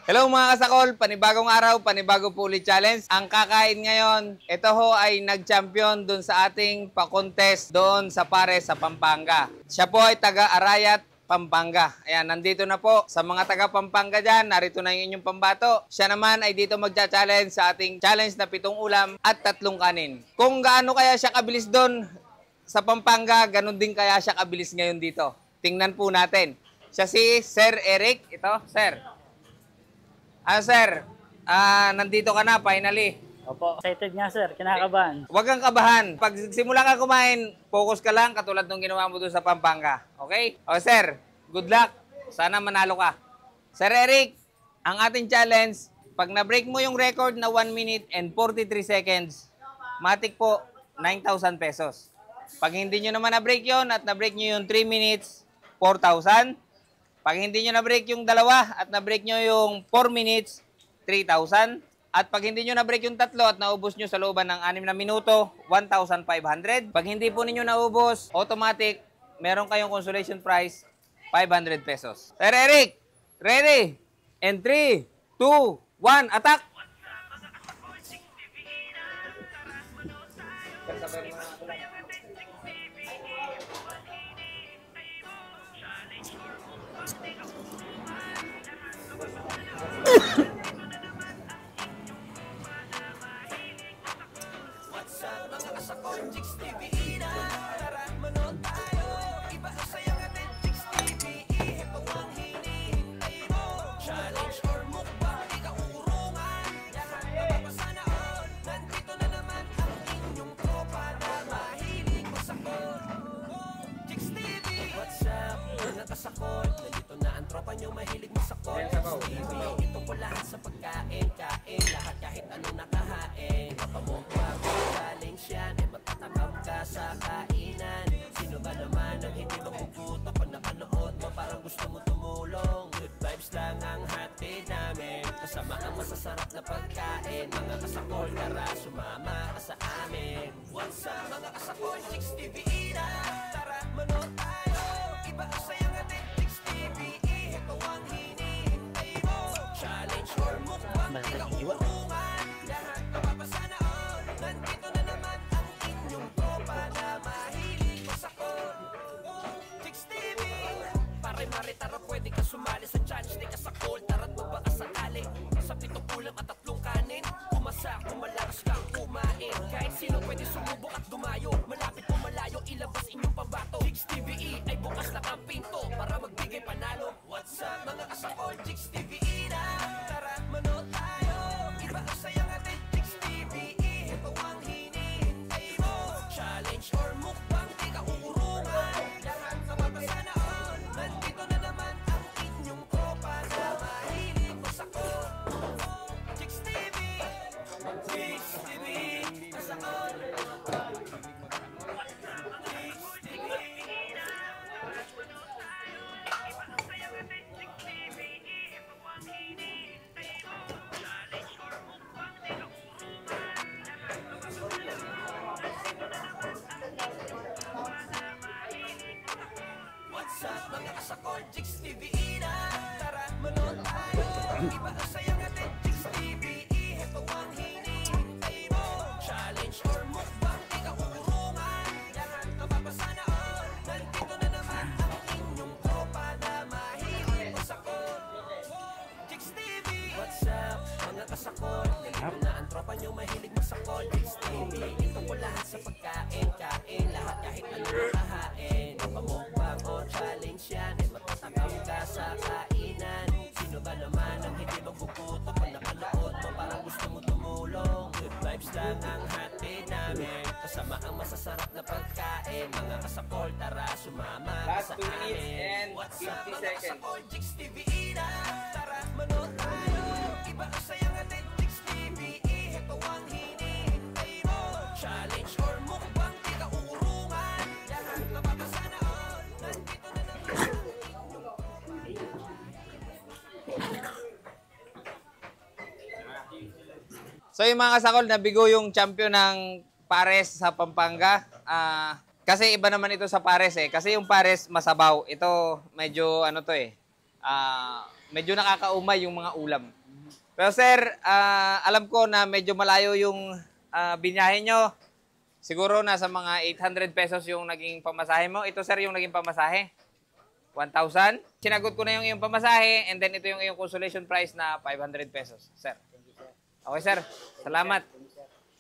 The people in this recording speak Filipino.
Hello mga kasakol, panibagong araw, panibago po ulit challenge. Ang kakain ngayon, ito ho ay nag-champion doon sa ating pa-contest doon sa Pares sa Pampanga. Siya po ay taga Arayat, Pampanga. Ayan, nandito na po sa mga taga Pampanga dyan. Narito na yung inyong pambato. Siya naman ay dito magcha-challenge sa ating challenge na 7 ulam at 3 kanin. Kung gaano kaya siya kabilis doon sa Pampanga, ganun din kaya siya kabilis ngayon dito. Tingnan po natin. Siya si Sir Eric. Ito, Sir. Sir, nandito ka na, finally. Opo, excited nga sir, kinakabahan. Huwag kang kabahan. Pag simula ka kumain, focus ka lang katulad ng ginawa mo doon sa Pampanga. Okay? O sir, good luck. Sana manalo ka. Sir Eric, ang ating challenge, pag na-break mo yung record na 1 minute and 43 seconds, matik po, 9,000 pesos. Pag hindi nyo naman na-break yon at na-break nyo yung 3 minutes, 4,000. Pag hindi nyo na-break yung dalawa at na-break nyo yung 4 minutes, 3,000. At pag hindi nyo na-break yung 3 at naubos nyo sa looban ng 6 na minuto, 1,500. Pag hindi po ninyo naubos, automatic, meron kayong consolation prize, 500 pesos. Sir Eric, ready? And 3, 2, 1, attack! Nandito na ang tropa nyo mahilig masakot. Ito po lahat sa pagkain, kain lahat kahit ano nakahain. Kapamukbang challenge yan, matatakam ka sa kainan. Sino ba naman ang hindi magugutom pag napanood mo parang gusto mo tumulong? Good vibes lang ang hatid namin, kasama ang masasarap na pagkain. Mga kasakol, tara sumama ka sa amin. What's up mga kasakol, Chicks TV na. Tara manood tayo, iba ang saya. Lahat napapasana all. Nandito na naman ang inyong tropa na mahilig masakol. Chicks TV, pare-mare tara pwede ka sumali sa challenge. Di ka sakol, tara't magbaka sakali. Sa 7 ulam at 3 kanin, kumasa kung malakas kang kumain. Kahit sino pwede sumubok at dumayo. Malapit o malayo, ilabas inyong pambato. Chicks TV ay bukas na ang pinto para magbigay panalo. What's up mga kasakol, Chicks TV na. Tara manood tayo, iba ang saya nga din. Chicks TV, ito ang hinihintay mo. Challenge or mukbang, di ka uurungan. Lahat napapasana all. Nandito na naman ang inyong tropa na mahilig masakol. Chicks TV, Chicks TV, masakol. What's up mga kasakol, Chicks TV na. Tara manood tayo, iba ang saya nga din. Chicks TV, ito ang hinihintay mo. Challenge or mukbang, di ka uurungan. Lahat napapasana all. Nandito na naman ang inyong tropa na mahilig masakol. Chicks TV, what's up mga kasakol? Nandito na ang tropa nyo mahilig masakol. Chicks TV, ito po lahat sa pagkain, kain lahat kahit ano nakahain. Pamukbang o challenge yan, matatakam ka sa kainan. Sino ba naman ang hindi magugutom pag napanood mo parang gusto mo tumulong? Good vibes lang ang hatid namin, kasama ang masasarap na pagkain. Mga kasakol, tara sumama ka sa amin. What's up mga kasakol, Chicks TV na. Tara manood tayo, iba ang saya nga din. Chicks TV, ito ang hinihintay mo. Challenge or mukbang, di ka uurungan. Lahat napapasana all. Nandito na naman. So yung mga kasakol, nabigo yung champion ng Pares sa Pampanga. Kasi iba naman ito sa Pares eh. Kasi yung Pares masabaw. Ito medyo ano to eh. Medyo nakakaumay yung mga ulam. Pero sir, alam ko na medyo malayo yung binyahe nyo. Siguro nasa mga 800 pesos yung naging pamasahe mo. Ito sir yung naging pamasahe. 1,000. Sinagot ko na yung iyong pamasahe and then ito yung iyong consolation price na 500 pesos. Sir. Okay sir. Salamat.